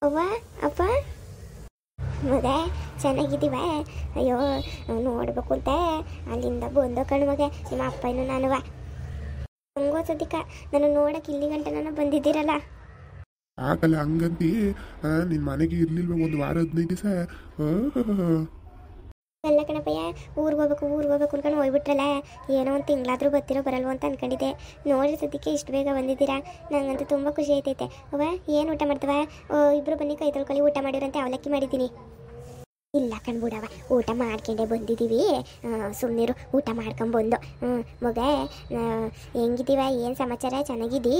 ಅವ್ವ ಅಪ್ಪ ಮಗ ಚೆನ್ನಾಗಿದ್ದೀವ? ಅಯ್ಯೋ ನೋಡ್ಬೇಕು ಅಂತ ಅಲ್ಲಿಂದ ಬಂದೋ ಕಣ್ ಮಗ ನಿಮ್ಮ ಅಪ್ಪ ಇನ್ನು ನಾನುವ ಹಂಗೋ ಸದ್ಯಕ್ಕ ನಾನು ನೋಡಕ್ಕೆ ಇಲ್ಲಿ ಗಂಟೆ ನಾನು ಬಂದಿದ್ದೀರಲ್ಲ. ಆಗಲ್ಲ ಹಂಗಂತಿ ನಿನ್ನ ಮನೆಗೆ ಇರ್ಲಿಲ್ವ ಒಂದು ವಾರ 15 ದಿವಸ? ಅಲ್ಲ ಕಣಪ್ಪಯ್ಯ, ಊರಿಗೆ ಹೋಗ್ಬೇಕು ಅನ್ಕೊಂಡು ಹೋಗ್ಬಿಟ್ರಲ್ಲ. ಏನೋ ಒಂದು ತಿಂಗಳಾದ್ರೂ ಬರ್ತಿರೋ ಬರಲ್ವೋ ಅಂತ ಅನ್ಕೊಂಡಿದ್ದೆ. ನೋಡಿ ಸದ್ಯಕ್ಕೆ ಇಷ್ಟು ಬೇಗ ಬಂದಿದ್ದೀರಾ, ನಂಗಂತೂ ತುಂಬ ಖುಷಿ ಆಯ್ತೈತೆ. ಅವ್ವ ಏನು ಊಟ ಮಾಡ್ತವ? ಇಬ್ಬರು ಬನ್ನಿ ಕೈ ತೊಳ್ಕೊಳ್ಳಿ, ಊಟ ಮಾಡಿರಂತೆ ಅವಲಕ್ಕಿ ಮಾಡಿದ್ದೀನಿ. ಇಲ್ಲ ಕಣ್ಬಿಡವ, ಊಟ ಮಾಡ್ಕೊಂಡೆ ಬಂದಿದ್ದೀವಿ. ಸುಮ್ಮನಿರು, ಊಟ ಮಾಡ್ಕೊಂಬಂದು. ಮಗ ಹೆಂಗಿದ್ದೀವ? ಏನು ಸಮಾಚಾರ? ಚೆನ್ನಾಗಿದ್ದೀ?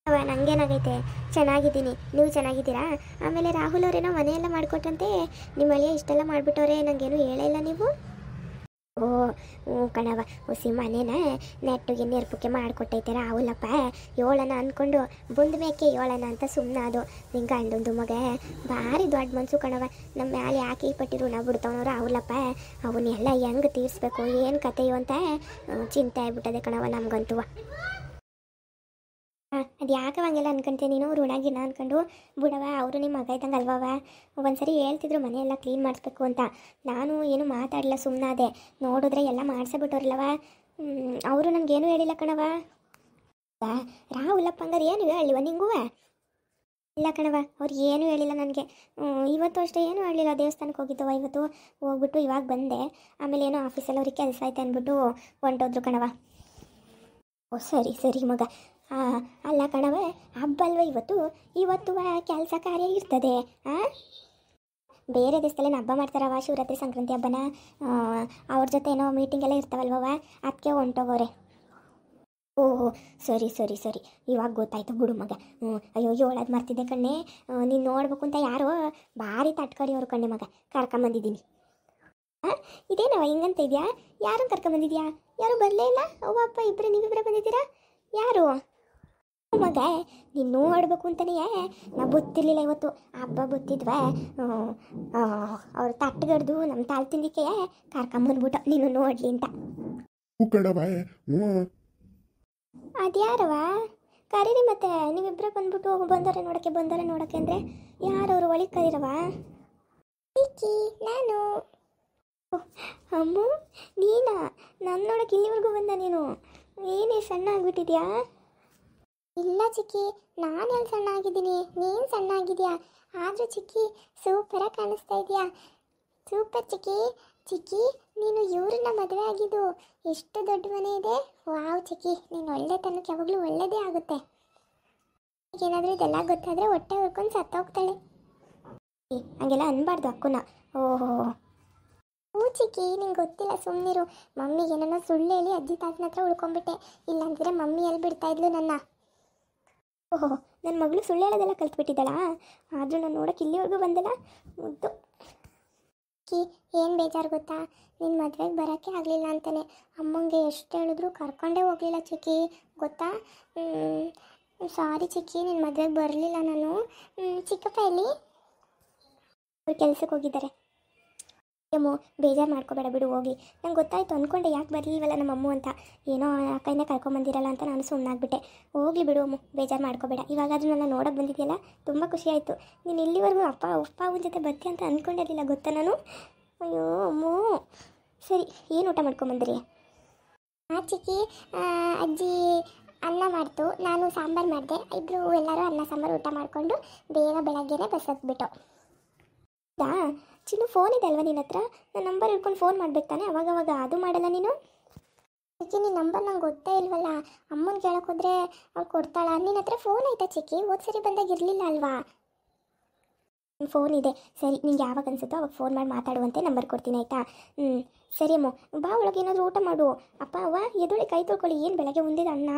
ಅವ ನಂಗೇನಾಗೈತೆ, ಚೆನ್ನಾಗಿದ್ದೀನಿ. ನೀವು ಚೆನ್ನಾಗಿದ್ದೀರಾ? ಆಮೇಲೆ ರಾಹುಲ್ ಅವರೇನೋ ಮನೆಯೆಲ್ಲ ಮಾಡಿಕೊಟ್ರಂತೆ, ನಿಮ್ಮ ಅಳಿಯ ಇಷ್ಟೆಲ್ಲ ಮಾಡಿಬಿಟ್ಟವ್ರೆ, ನನಗೇನು ಹೇಳೇ ಇಲ್ಲ ನೀವು. ಓ ಕಣವ, ಹುಸಿ ಮನೇನ ನೆಟ್ಟಿಗೆ ನೆರ್ಪಕ್ಕೆ ಮಾಡಿಕೊಟ್ಟೈತೆ ರಾಹುಲಪ್ಪ. ಏಳನ ಅಂದ್ಕೊಂಡು ಬಂದ ಮೇಕೆ ಏಳನ ಅಂತ ಸುಮ್ಮನೆ ಅದು. ನಿಂಗೆ ಗಂಡಂದು ಮಗ ಭಾರಿ ದೊಡ್ಡ ಮನಸ್ಸು ಕಣವ. ನಮ್ಮ ಮ್ಯಾಲೆ ಯಾಕೆ ಈ ಪಟ್ಟಿ ಋಣ ಬಿಡ್ತಾವನೋ ರಾಹುಲಪ್ಪ. ಅವನ್ನೆಲ್ಲ ಹೆಂಗೆ ತೀರಿಸ್ಬೇಕು, ಏನು ಕತೆಯೋ ಅಂತ ಚಿಂತೆ ಆಗ್ಬಿಟ್ಟದೆ ಕಣವ ನಮಗಂತೂ. ಅದು ಯಾಕೆ ಹಂಗೆಲ್ಲ ಅನ್ಕೊಂತೀನಿ ನೀನು, ಋಣಗಿನ ಅನ್ಕೊಂಡು ಬಿಡವ. ಅವರು ನಿಮ್ಮ ಮಗ ಇದ್ದಂಗೆ ಅಲ್ವವ. ಒಂದ್ಸರಿ ಹೇಳ್ತಿದ್ರು ಮನೆಯೆಲ್ಲ ಕ್ಲೀನ್ ಮಾಡಿಸ್ಬೇಕು ಅಂತ. ನಾನು ಏನು ಮಾತಾಡಲಿಲ್ಲ, ಸುಮ್ಮನಾದೆ. ನೋಡಿದ್ರೆ ಎಲ್ಲ ಮಾಡಿಸ್ಬಿಟ್ಟವ್ರಲ್ಲವ. ಅವರು ನನಗೇನು ಹೇಳಿಲ್ಲ ಕಣವ. ರಾಹುಲಪ್ಪ ಹಂಗಾರೆ ಏನು ಹೇಳಿವ ನಿಂಗೂ? ಇಲ್ಲ ಕಣವ, ಅವ್ರು ಏನೂ ಹೇಳಿಲ್ಲ ನನಗೆ. ಇವತ್ತು ಅಷ್ಟೇ ಏನೂ ಹೇಳಿಲ್ಲ. ದೇವಸ್ಥಾನಕ್ಕೆ ಹೋಗಿದ್ದವ ಇವತ್ತು, ಹೋಗ್ಬಿಟ್ಟು ಇವಾಗ ಬಂದೆ. ಆಮೇಲೆ ಏನೋ ಆಫೀಸಲ್ಲಿ ಅವ್ರಿಗೆ ಕೆಲಸ ಐತೆ ಅಂದ್ಬಿಟ್ಟು ಹೊಂಟೋದ್ರು ಕಣವ. ಓ ಸರಿ ಸರಿ ಮಗ. ಅಲ್ಲ ಕಣವ, ಹಬ್ಬ ಅಲ್ವ ಇವತ್ತು? ಇವತ್ತು ಕೆಲಸ ಕಾರ್ಯ ಇರ್ತದೆ. ಬೇರೆ ದೇಶದಲ್ಲೇನು ಹಬ್ಬ ಮಾಡ್ತಾರವ, ಶಿವರಾತ್ರಿ ಸಂಕ್ರಾಂತಿ ಹಬ್ಬನ. ಅವ್ರ ಜೊತೆ ಏನೋ ಮೀಟಿಂಗ್ ಎಲ್ಲ ಇರ್ತಾವಲ್ವವ, ಅದಕ್ಕೆ ಹೊಂಟೋಗೋರೆ. ಓಹೋ ಸರಿ ಸರಿ ಸರಿ, ಇವಾಗ ಗೊತ್ತಾಯ್ತು ಬಿಡು ಮಗ. ಅಯ್ಯೋ ಹೇಳೋದು ಮರ್ತಿದ್ದೆ ಕಣ್ಣೆ. ನೀನು ನೋಡ್ಬೇಕು ಅಂತ ಯಾರೋ ಭಾರಿ ತಟ್ಕಡಿಯವರು ಕಣ್ಣೆ ಮಗ, ಕರ್ಕೊಂಬಂದಿದ್ದೀನಿ. ಇದೇನವ ಹಿಂಗಂತ ಇದೆಯಾ? ಯಾರನ್ನು ಕರ್ಕೊಂಬಂದಿದ್ಯಾ? ಯಾರು ಬರಲೇ ಇಲ್ಲ? ಅವ್ವ ಅಪ್ಪ ಇಬ್ಬರೇ, ನೀವಿಬ್ಬರೇ ಬಂದಿದ್ದೀರಾ? ಯಾರು ಮಗ? ನೀನು ನೋಡ್ಬೇಕು ಅಂತಲೇ ನಾ ಗೊತ್ತಿರಲಿಲ್ಲ. ಇವತ್ತು ಹಬ್ಬ ಗೊತ್ತಿದ್ವ, ಅವ್ರು ತಟ್ಟಗಡ್ದು ನಮ್ಮ ತಾಲ್ ತಿಂದಿಕ್ಕೆ ಕರ್ಕೊಂಬಂದ್ಬಿಟ್ಟು ನೀನು ನೋಡ್ಲಿ ಅಂತ. ಅದ್ಯಾರವ? ಕರೀರಿ ಮತ್ತೆ, ನೀವಿಬ್ಬರೇ ಬಂದ್ಬಿಟ್ಟು ಬಂದವರೆ ನೋಡೋಕ್ಕೆ ಅಂದರೆ ಯಾರವರು? ಒಳಗೆ ಕರೀರವ. ನಾನು. ಅಮ್ಮ ನೀನಾ? ನನ್ನ ನೋಡೋಕೆ ಇಲ್ಲಿವರೆಗೂ ಬಂದ ನೀನು? ಏನೇ ಸಣ್ಣ ಆಗ್ಬಿಟ್ಟಿದ್ಯಾ? ಇಲ್ಲ ಚಿಕ್ಕಿ, ನಾನು ಎಲ್ಲಿ ಸಣ್ಣ ಆಗಿದ್ದೀನಿ? ನೀನು ಸಣ್ಣ ಆಗಿದ್ಯಾ. ಆದರೂ ಚಿಕ್ಕಿ ಸೂಪರಾಗಿ ಕಾಣಿಸ್ತಾ ಇದೆಯಾ. ಸೂಪರ್ ಚಿಕ್ಕಿ. ಚಿಕ್ಕಿ ನೀನು ಇವ್ರನ್ನ ಮದುವೆ ಆಗಿದ್ದು, ಎಷ್ಟು ದೊಡ್ಡ ಮನೆ ಇದೆ. ವಾವ್ ಚಿಕ್ಕಿ, ನೀನು ಒಳ್ಳೆತನಕ್ಕೆ ಯಾವಾಗಲೂ ಒಳ್ಳೆಯದೇ ಆಗುತ್ತೆ. ಏನಾದರೂ ಇದೆಲ್ಲ ಗೊತ್ತಾದರೆ ಹೊಟ್ಟೆ ಹುರ್ಕೊಂಡು ಸತ್ತೋಗ್ತಾಳೆ. ಹಂಗೆಲ್ಲ ಅನ್ಬಾರ್ದು ಅಕ್ಕನ. ಓಹೋ ಹ್ಞೂ ಚಿಕ್ಕಿ, ನಿಂಗೆ ಗೊತ್ತಿಲ್ಲ, ಸುಮ್ಮನಿರು. ಮಮ್ಮಿಗೆ ಏನೋ ಸುಳ್ಳು ಹೇಳಿ ಅಜ್ಜಿ ತಾತನ ಹತ್ರ ಉಳ್ಕೊಂಡ್ಬಿಟ್ಟೆ. ಇಲ್ಲಾಂದರೆ ಮಮ್ಮಿ ಎಲ್ಲಿ ಬಿಡ್ತಾ ಇದ್ಲು ನನ್ನ. ಓಹೋ, ನನ್ನ ಮಗಳು ಸುಳ್ಳು ಹೇಳೋದೆಲ್ಲ ಕಲ್ತ್ಬಿಟ್ಟಿದ್ದಾಳಾ? ಆದರೂ ನಾನು ನೋಡೋಕೆ ಇಲ್ಲಿವರೆಗೂ ಬಂದಿಲ್ಲ. ಮುದ್ದು ಕಿ, ಏನು ಬೇಜಾರು ಗೊತ್ತಾ? ನಿನ್ನ ಮದುವೆಗೆ ಬರೋಕ್ಕೆ ಆಗಲಿಲ್ಲ ಅಂತಾನೆ. ಅಮ್ಮಂಗೆ ಎಷ್ಟು ಹೇಳಿದ್ರು ಕರ್ಕೊಂಡೇ ಹೋಗಲಿಲ್ಲ ಚಿಕ್ಕಿ, ಗೊತ್ತಾ? ಸಾರಿ ಚಿಕ್ಕಿ, ನಿನ್ನ ಮದುವೆಗೆ ಬರಲಿಲ್ಲ ನಾನು. ಚಿಕ್ಕಪ್ಪ ಎಲ್ಲಿ? ಅವ್ರು ಕೆಲ್ಸಕ್ಕೆ ಹೋಗಿದ್ದಾರೆ. ಅಮ್ಮು ಬೇಜಾರು ಮಾಡ್ಕೋಬೇಡ ಬಿಡು, ಹೋಗಿ. ನಂಗೆ ಗೊತ್ತಾಯಿತು, ಅಂದ್ಕೊಂಡೆ ಯಾಕೆ ಬರಲಿಲ್ವಲ್ಲ ನಮ್ಮಮ್ಮ ಅಂತ. ಏನೋ ಅಕ್ಕಯ್ಯನ ಕರ್ಕೊಂಬಂದಿರಲ್ಲ ಅಂತ ನಾನು ಸುಮ್ಮನಾಗ್ಬಿಟ್ಟೆ. ಹೋಗಲಿ ಬಿಡು ಅಮ್ಮು, ಬೇಜಾರು ಮಾಡ್ಕೋಬೇಡ. ಇವಾಗಾದರೂ ನನ್ನ ನೋಡೋಕೆ ಬಂದಿದೆಯಲ್ಲ, ತುಂಬ ಖುಷಿ ಆಯಿತು. ನೀನು ಇಲ್ಲಿವರೆಗೂ ಅಪ್ಪ ಅವನ ಜೊತೆ ಬರ್ತೀಯ ಅಂತ ಅಂದ್ಕೊಂಡಿರಲಿಲ್ಲ ಗೊತ್ತಾ ನಾನು. ಅಯ್ಯೋ ಅಮ್ಮು. ಸರಿ, ಏನು ಊಟ ಮಾಡ್ಕೊಂಬಂದಿರಿ? ಚಿಕ್ಕಿ ಅಜ್ಜಿ ಅನ್ನ ಮಾಡ್ತು, ನಾನು ಸಾಂಬಾರು ಮಾಡಿದೆ. ಇಬ್ಬರು ಎಲ್ಲರೂ ಅನ್ನ ಸಾಂಬಾರು ಊಟ ಮಾಡಿಕೊಂಡು ಬೇಗ ಬೆಳಗ್ಗೆನೇ ಬಸ್ ಹತ್ಬಿಟ್ಟು. ಹೌದಾ ಚಿನ್ನು, ಫೋನ್ ಇದೆ ಅಲ್ವಾ ನಿನ್ನ ಹತ್ರ? ನನ್ನ ನಂಬರ್ ಇಟ್ಕೊಂಡು ಫೋನ್ ಮಾಡ್ಬೇಕು ತಾನೆ, ಅವಾಗವಾಗ ಅದು ಮಾಡಲ್ಲ ನೀನು. ಚಿಕ್ಕಿ ನಿನ್ನ ನಂಬರ್ ನಂಗೆ ಗೊತ್ತೇ ಇಲ್ವಲ್ಲ. ಅಮ್ಮನ ಕೇಳಕ್ಕೆ ಹೋದ್ರೆ ಅವ್ಳು ಕೊಡ್ತಾಳ. ನಿನ್ನ ಹತ್ರ ಫೋನ್ ಆಯ್ತಾ ಚಿಕ್ಕಿ? ಸರಿ ಬಂದಾಗ ಇರಲಿಲ್ಲ ಅಲ್ವಾ? ಫೋನ್ ಇದೆ. ಸರಿ, ನಿಂಗೆ ಯಾವಾಗ ಅನಿಸುತ್ತೋ ಅವಾಗ ಫೋನ್ ಮಾಡಿ ಮಾತಾಡುವಂತೆ ನಂಬರ್ ಕೊಡ್ತೀನಿ ಆಯಿತಾ? ಸರಿ ಅಮ್ಮ, ಬಾ ಒಳಗೆ ಏನಾದರೂ ಊಟ ಮಾಡು. ಅಪ್ಪ ಅವ್ವ ಎದುಳಿ ಕೈ ತೊಳ್ಕೊಳ್ಳಿ. ಏನು ಬೆಳಗ್ಗೆ ಉಂದಿದ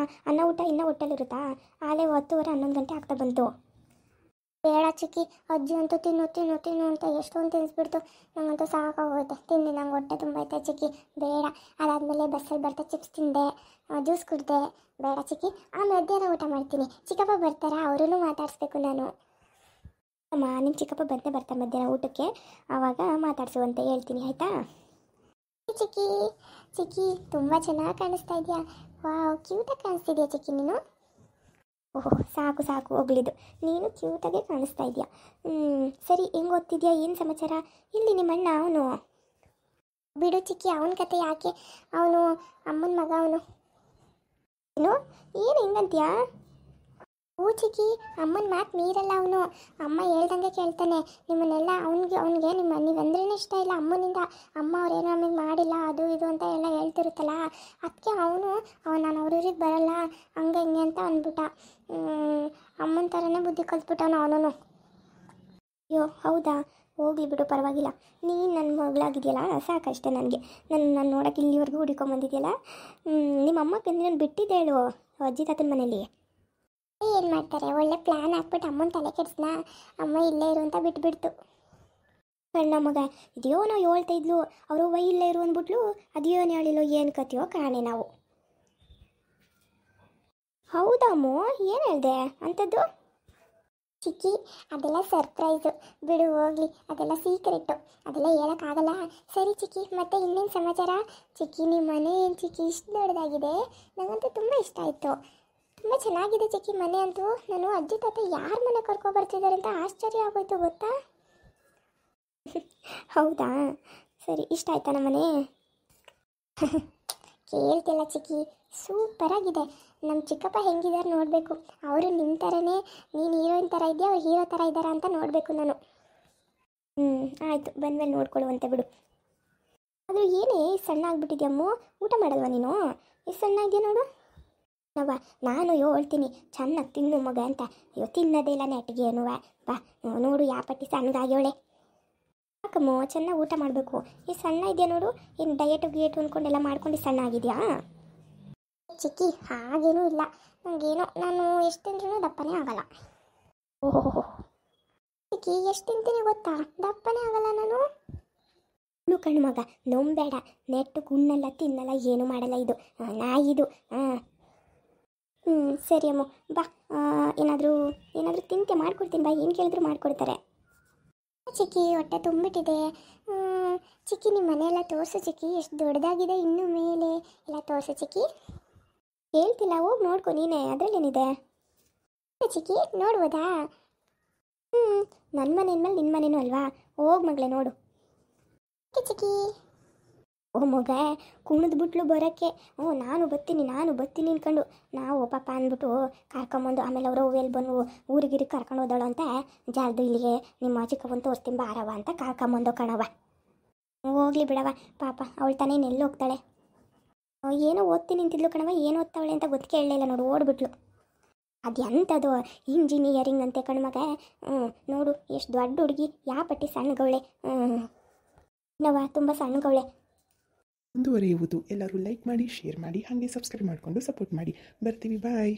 ಅನ್ನ ಊಟ ಇನ್ನೂ ಹೊಟ್ಟೆಲಿರುತ್ತಾ? ಆಲೇ 10:30 11 ಗಂಟೆ ಆಗ್ತಾ ಬಂತು. ಬೇಡ ಚಿಕ್ಕಿ, ಅಜ್ಜಿ ಅಂತೂ ತಿನ್ನು ಅಂತ ಎಷ್ಟೊಂದು ತಿನ್ನಿಸ್ಬಿಡ್ತು. ನಂಗಂತೂ ಸಾಕಾಗೋಯ್ತೆ ತಿಂದು, ನಂಗೆ ಹೊಟ್ಟೆ ತುಂಬೈತೆ ಚಿಕ್ಕಿ. ಬೇಡ. ಅದಾದಮೇಲೆ ಬಸ್ಸಲ್ಲಿ ಬರ್ತಾ ಚಿಪ್ಸ್ ತಿಂದೆ, ಜ್ಯೂಸ್ ಕುಡಿದೆ. ಬೇಡ ಚಿಕ್ಕಿ. ಮಧ್ಯಾಹ್ನ ಊಟ ಮಾಡ್ತೀನಿ. ಚಿಕ್ಕಪ್ಪ ಬರ್ತಾರಾ? ಅವರೂ ಮಾತಾಡಿಸ್ಬೇಕು ನಾನು. ಅಮ್ಮ ನಿಮ್ಮ ಚಿಕ್ಕಪ್ಪ ಬರ್ತಾರೆ ಮಧ್ಯಾಹ್ನ ಊಟಕ್ಕೆ, ಆವಾಗ ಮಾತಾಡಿಸುವಂತೆ ಹೇಳ್ತೀನಿ ಆಯಿತಾ? ಚಿಕ್ಕಿ ಚಿಕ್ಕಿ ತುಂಬ ಚೆನ್ನಾಗಿ ಕಾಣಿಸ್ತಾ ಇದೆಯಾ. ವಾವ್, ಕ್ಯೂಟಾಗಿ ಕಾಣಿಸ್ತಿದ್ಯಾ ಚಿಕ್ಕಿ ನೀನು. ಓಹೋ ಸಾಕು ಸಾಕು ಹೋಗ್ಲಿದ್ದು, ನೀನು ಕ್ಯೂಟಾಗೆ ಕಾಣಿಸ್ತಾ ಇದೆಯಾ. ಸರಿ, ಹೆಂಗೆ ಓದ್ತಿದ್ಯಾ, ಏನು ಸಮಾಚಾರ? ಇಲ್ಲಿ ನಿಮ್ಮ ಅಣ್ಣ ಅವನು ಬಿಡು ಚಿಕ್ಕಿ, ಅವನ ಕತೆ ಯಾಕೆ, ಅವನು ಅಮ್ಮನ ಮಗ ಅವನು. ಏನು ಏನು ಹಿಂಗಂತೀಯಾ? ಹೂ ಚಿಕ್ಕಿ, ಅಮ್ಮನ ಮಾತು ಮೀರಲ್ಲ ಅವನು. ಅಮ್ಮ ಹೇಳ್ದಂಗೆ ಕೇಳ್ತಾನೆ. ನಿಮ್ಮನ್ನೆಲ್ಲ ಅವನಿಗೆ ನೀವಂದ್ರೇ ಇಷ್ಟ ಇಲ್ಲ ಅಮ್ಮನಿಂದ. ಅಮ್ಮ ಅವ್ರೇನೋ ನಮಗೆ ಮಾಡಿಲ್ಲ ಅದು ಇದು ಅಂತ ಎಲ್ಲ ಹೇಳ್ತಿರುತ್ತಲ್ಲ, ಅದಕ್ಕೆ ನಾನು ಅವ್ರಿಗೆ ಬರಲ್ಲ ಹಂಗೆ ಹಿಂಗೆ ಅಂತ ಅಂದ್ಬಿಟ್ಟ. ಅಮ್ಮನ ಥರನೇ ಬುದ್ಧಿ ಕಲ್ತ್ಬಿಟ್ಟವನು ಅವನು. ಅಯ್ಯೋ ಹೌದಾ, ಹೋಗ್ಲಿ ಬಿಡು, ಪರವಾಗಿಲ್ಲ. ನೀನು ನನ್ನ ಮಗಳಾಗಿದೆಯಲ್ಲ ಸಾಕಷ್ಟೇ ನನಗೆ. ನಾನು ನೋಡೋಕೆ ಇಲ್ಲಿವರೆಗೂ ಹುಡ್ಕೊಂಬಂದಿದೆಯಲ್ಲ. ನಿಮ್ಮ ಅಮ್ಮ ನಾನು ಬಿಟ್ಟಿದ್ದೆ ಹೇಳು ಅಜ್ಜಿ ತಾತನ ಮನೇಲಿ. ಏನು ಮಾಡ್ತಾರೆ, ಒಳ್ಳೆ ಪ್ಲ್ಯಾನ್ ಹಾಕ್ಬಿಟ್ಟು ಅಮ್ಮನ ತಲೆ ಕೆಡಿಸ್ನಾ. ಅಮ್ಮ ಇಲ್ಲೇ ಇರು ಅಂತ ಬಿಟ್ಬಿಡ್ತು. ಸಣ್ಣ ಮಗ ಇದೆಯೋ ನಾವು ಹೇಳ್ತಾ ಇದ್ಲು, ಅವರು ಇಲ್ಲೇ ಇರು ಅಂದ್ಬಿಟ್ಲು. ಅದೇನು ಹೇಳಿಲ್ಲೋ ಏನು ಕತೆಯೋ ಕಾಣೆ ನಾವು. ಹೌದಮ್ಮೋ, ಏನು ಹೇಳಿದೆ ಅಂಥದ್ದು? ಚಿಕ್ಕಿ, ಅದೆಲ್ಲ ಸರ್ಪ್ರೈಸು, ಬಿಡು ಹೋಗ್ಲಿ, ಅದೆಲ್ಲ ಸೀಕ್ರೆಟ್ಟು, ಅದೆಲ್ಲ ಹೇಳೋಕ್ಕಾಗಲ್ಲ. ಸರಿ ಚಿಕ್ಕಿ, ಮತ್ತೆ ಇನ್ನೇನು ಸಮಾಚಾರ? ಚಿಕ್ಕಿ, ನಿಮ್ಮ ಮನೆ ಏನು ಚಿಕ್ಕಿ ಇಷ್ಟು ದೊಡ್ಡದಾಗಿದೆ? ನನಗಂತೂ ತುಂಬ ಇಷ್ಟ ಆಯಿತು. ತುಂಬ ಚೆನ್ನಾಗಿದೆ ಚಿಕ್ಕಿ ಮನೆ ಅಂತೂ. ನಾನು ಅಜ್ಜಿ ತಾತ ಯಾರ ಮನೆ ಕರ್ಕೊಬರ್ತಿದ್ದಾರೆ ಅಂತ ಆಶ್ಚರ್ಯ ಆಗೋಯ್ತು ಗೊತ್ತಾ. ಹೌದಾ, ಸರಿ, ಇಷ್ಟ ಆಯ್ತಾ ನಮ್ಮ ಮನೆ? ಕೇಳ್ತಿಲ್ಲ ಚಿಕ್ಕಿ, ಸೂಪರಾಗಿದೆ. ನಮ್ಮ ಚಿಕ್ಕಪ್ಪ ಹೆಂಗಿದ್ದಾರೆ ನೋಡಬೇಕು. ಅವರು ನಿಮ್ಮ ಥರನೇ, ನೀನು ಹೀರೋಯಿನ್ ಥರ ಇದೆಯಾ, ಅವ್ರು ಹೀರೋ ಥರ ಇದ್ದಾರಾ ಅಂತ ನೋಡಬೇಕು ನಾನು. ಆಯಿತು, ಬಂದಮೇಲೆ ನೋಡ್ಕೊಳ್ಳುವಂತೆ ಬಿಡು. ಆದರೂ ಏನೇ ಸಣ್ಣ ಆಗ್ಬಿಟ್ಟಿದ್ಯಮ್ಮು, ಊಟ ಮಾಡಲ್ವಾ ನೀನು? ಎಷ್ಟು ಸಣ್ಣ ಇದೆಯಾ ನೋಡು. ನಾನು ಹೇಳ್ತೀನಿ ಚೆನ್ನಾಗಿ ತಿನ್ನು ಮಗ ಅಂತ. ಅಯ್ಯೋ ತಿನ್ನೋದೇ ಇಲ್ಲ ನೆಟ್ಟಿಗೆ ಏನು. ಬಾ ನೋಡು ಯಾವ ಪಟ್ಟಿ ಸಣ್ಣಗಾಗ್ಯವಳೆ. ಯಾಕಮ್ಮ ಚೆನ್ನಾಗಿ ಊಟ ಮಾಡಬೇಕು. ಈ ಸಣ್ಣ ಇದೆಯಾ ನೋಡು, ಏನು ಡಯಟು ಗಿಯೇಟು ಅಂದ್ಕೊಂಡೆಲ್ಲ ಮಾಡ್ಕೊಂಡು ಸಣ್ಣ ಆಗಿದೆಯಾ? ಚಿಕ್ಕಿ ಹಾಗೇನೂ ಇಲ್ಲ, ನನಗೇನೋ ನಾನು ಎಷ್ಟು ತಿಂದ್ರೂ ದಪ್ಪನೇ ಆಗಲ್ಲ. ಓಹೋ ಚಿಕ್ಕಿ, ಎಷ್ಟು ತಿಂತೀನಿ ಗೊತ್ತಾ, ದಪ್ಪನೇ ಆಗಲ್ಲ ನಾನು. ಕಣ್ಣು ಮಗ ನೊಂಬೇಡ, ನೆಟ್ಟು ಗುಣ್ಣಲ್ಲ ತಿನ್ನಲ್ಲ ಏನೂ ಮಾಡಲ್ಲ ಇದು ನಾಯಿದು. ಸರಿ ಅಮ್ಮ, ಬಾ ಏನಾದರೂ ತಿಂತೆ ಮಾಡ್ಕೊಡ್ತೀನಿ ಬಾ, ಏನು ಕೇಳಿದ್ರು ಮಾಡ್ಕೊಡ್ತಾರೆ. ಚಿಕ್ಕಿ ಹೊಟ್ಟೆ ತುಂಬಿಟ್ಟಿದೆ. ಚಿಕ್ಕಿ ನಿಮ್ಮ ಮನೆಯೆಲ್ಲ ತೋರಿಸು ಚಿಕ್ಕಿ, ಎಷ್ಟು ದೊಡ್ಡದಾಗಿದೆ ಇನ್ನೂ ಮೇಲೆ ಎಲ್ಲ ತೋರಿಸು ಚಿಕ್ಕಿ. ಹೇಳ್ತಿಲ್ಲ, ಹೋಗಿ ನೋಡ್ಕೊ ನೀನೇ, ಅದರಲ್ಲೇನಿದೆ ಚಿಕ್ಕಿ, ನೋಡ್ಬೋದಾ? ನನ್ನ ಮನೆ ಮೇಲೆ ನಿನ್ನ ಮನೇನೂ ಅಲ್ವಾ, ಹೋಗಿ ಮಗಳೇ ನೋಡು ಚಿಕ್ಕಿ. ಓ ಮಗ ಕುಣಿದ್ಬಿಟ್ಲು ಬರೋಕ್ಕೆ. ನಾನು ಬರ್ತೀನಿ ಅಂದ್ಕೊಂಡು ನಾವು ಪಾಪ ಅಂದ್ಬಿಟ್ಟು ಕರ್ಕೊಂಬಂದು, ಆಮೇಲೆ ಅವರು ಎಲ್ಲಿ ಬಂದು ಊರಿಗಿರಿ ಕರ್ಕೊಂಡು ಹೋದಳು ಅಂತ ಜಾರ್ದು ಇಲ್ಲಿಗೆ ನಿಮ್ಮ ಚಿಕ್ಕವನ್ ತೋರಿಸ್ತೀನಿ ಬಾರವ ಅಂತ ಕರ್ಕೊಂಬಂದು ಕಣವ. ಹೋಗ್ಲಿ ಬಿಡವ, ಪಾಪ ಅವಳು ತಾನೇ ಎಲ್ಲಿ ಹೋಗ್ತಾಳೆ. ಏನೋ ಓದ್ತೀನಿ ನಿಂತಿದ್ಲು ಕಣವ, ಏನು ಓದ್ತಾವಳೆ ಅಂತ ಗೊತ್ತಿಗೆ ಹೇಳಲಿಲ್ಲ ನೋಡು, ಓಡ್ಬಿಟ್ಲು. ಅದು ಎಂಥದ್ದು ಇಂಜಿನಿಯರಿಂಗ್ ಅಂತೆ ಕಣ್ಮಗ. ನೋಡು ಎಷ್ಟು ದೊಡ್ಡ ಹುಡುಗಿ, ಯಾವ ಪಟ್ಟಿ ಸಣ್ಣಗವಳೆ. ನವ ತುಂಬ ಸಣ್ಣಗವಳೆ. ಮುಂದುವರಿಯುವುದು. ಎಲ್ಲರೂ ಲೈಕ್ ಮಾಡಿ, ಶೇರ್ ಮಾಡಿ, ಹಾಗೆ ಸಬ್ಸ್ಕ್ರೈಬ್ ಮಾಡಿಕೊಂಡು ಸಪೋರ್ಟ್ ಮಾಡಿ. ಬರ್ತೀವಿ, ಬಾಯ್.